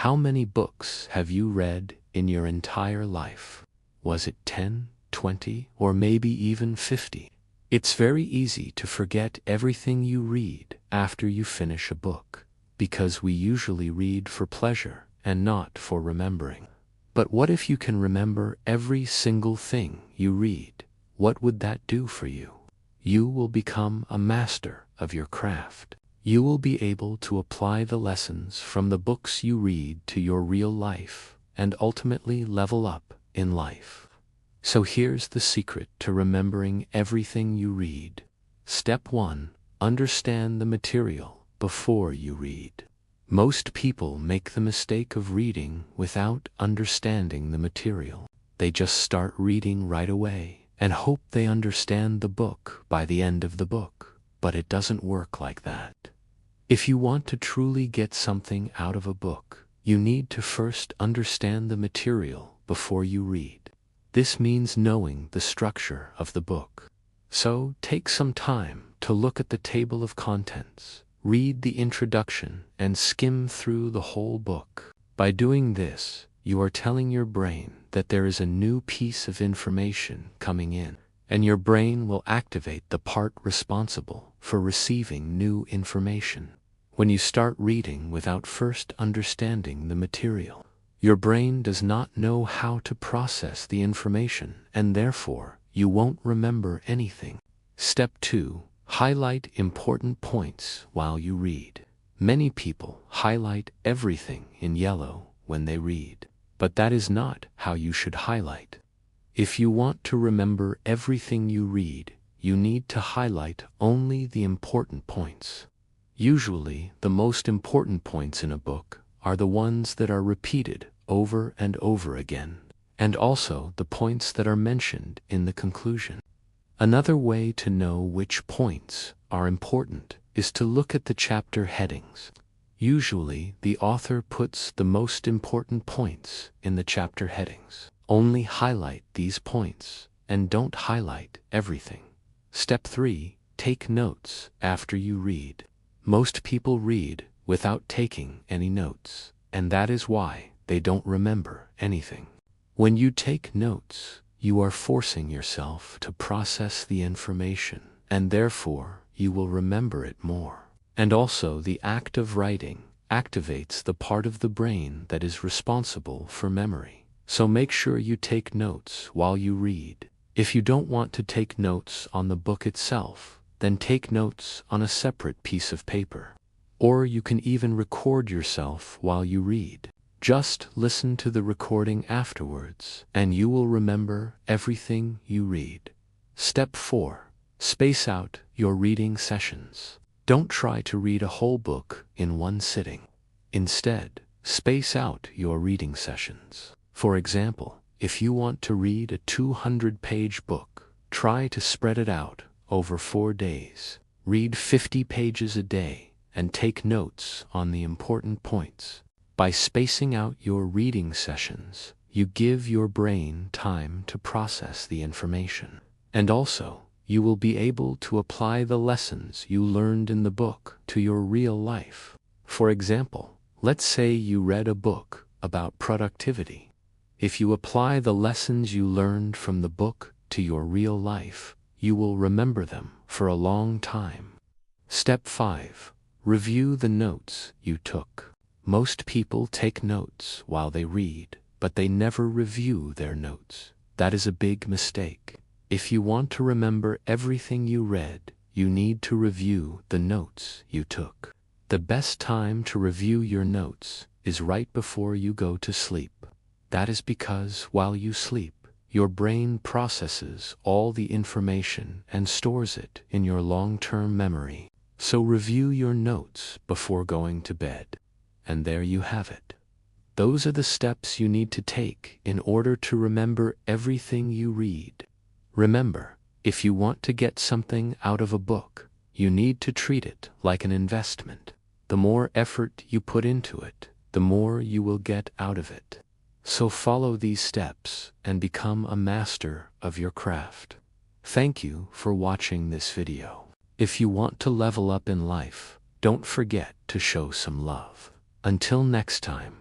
How many books have you read in your entire life? Was it 10, 20, or maybe even 50? It's very easy to forget everything you read after you finish a book, because we usually read for pleasure and not for remembering. But what if you can remember every single thing you read? What would that do for you? You will become a master of your craft. You will be able to apply the lessons from the books you read to your real life and ultimately level up in life. So here's the secret to remembering everything you read. Step 1. Understand the material before you read. Most people make the mistake of reading without understanding the material. They just start reading right away and hope they understand the book by the end of the book. But it doesn't work like that. If you want to truly get something out of a book, you need to first understand the material before you read. This means knowing the structure of the book. So take some time to look at the table of contents, read the introduction, and skim through the whole book. By doing this, you are telling your brain that there is a new piece of information coming in, and your brain will activate the part responsible for receiving new information. When you start reading without first understanding the material, your brain does not know how to process the information, and therefore you won't remember anything. Step 2. Highlight important points while you read. Many people highlight everything in yellow when they read, but that is not how you should highlight. If you want to remember everything you read, you need to highlight only the important points. Usually, the most important points in a book are the ones that are repeated over and over again, and also the points that are mentioned in the conclusion. Another way to know which points are important is to look at the chapter headings. Usually, the author puts the most important points in the chapter headings. Only highlight these points and don't highlight everything. Step 3. Take notes after you read. Most people read without taking any notes, and that is why they don't remember anything. When you take notes, you are forcing yourself to process the information, and therefore you will remember it more. And also, the act of writing activates the part of the brain that is responsible for memory. So make sure you take notes while you read. If you don't want to take notes on the book itself, then take notes on a separate piece of paper. Or you can even record yourself while you read. Just listen to the recording afterwards, and you will remember everything you read. Step 4. Space out your reading sessions. Don't try to read a whole book in one sitting. Instead, space out your reading sessions. For example, if you want to read a 200-page book, try to spread it out over 4 days. Read 50 pages a day and take notes on the important points. By spacing out your reading sessions, you give your brain time to process the information. And also, you will be able to apply the lessons you learned in the book to your real life. For example, let's say you read a book about productivity. If you apply the lessons you learned from the book to your real life, you will remember them for a long time. Step 5. Review the notes you took. Most people take notes while they read, but they never review their notes. That is a big mistake. If you want to remember everything you read, you need to review the notes you took. The best time to review your notes is right before you go to sleep. That is because while you sleep, your brain processes all the information and stores it in your long-term memory. So review your notes before going to bed. And there you have it. Those are the steps you need to take in order to remember everything you read. Remember, if you want to get something out of a book, you need to treat it like an investment. The more effort you put into it, the more you will get out of it. So follow these steps and become a master of your craft. Thank you for watching this video. If you want to level up in life, don't forget to show some love. Until next time.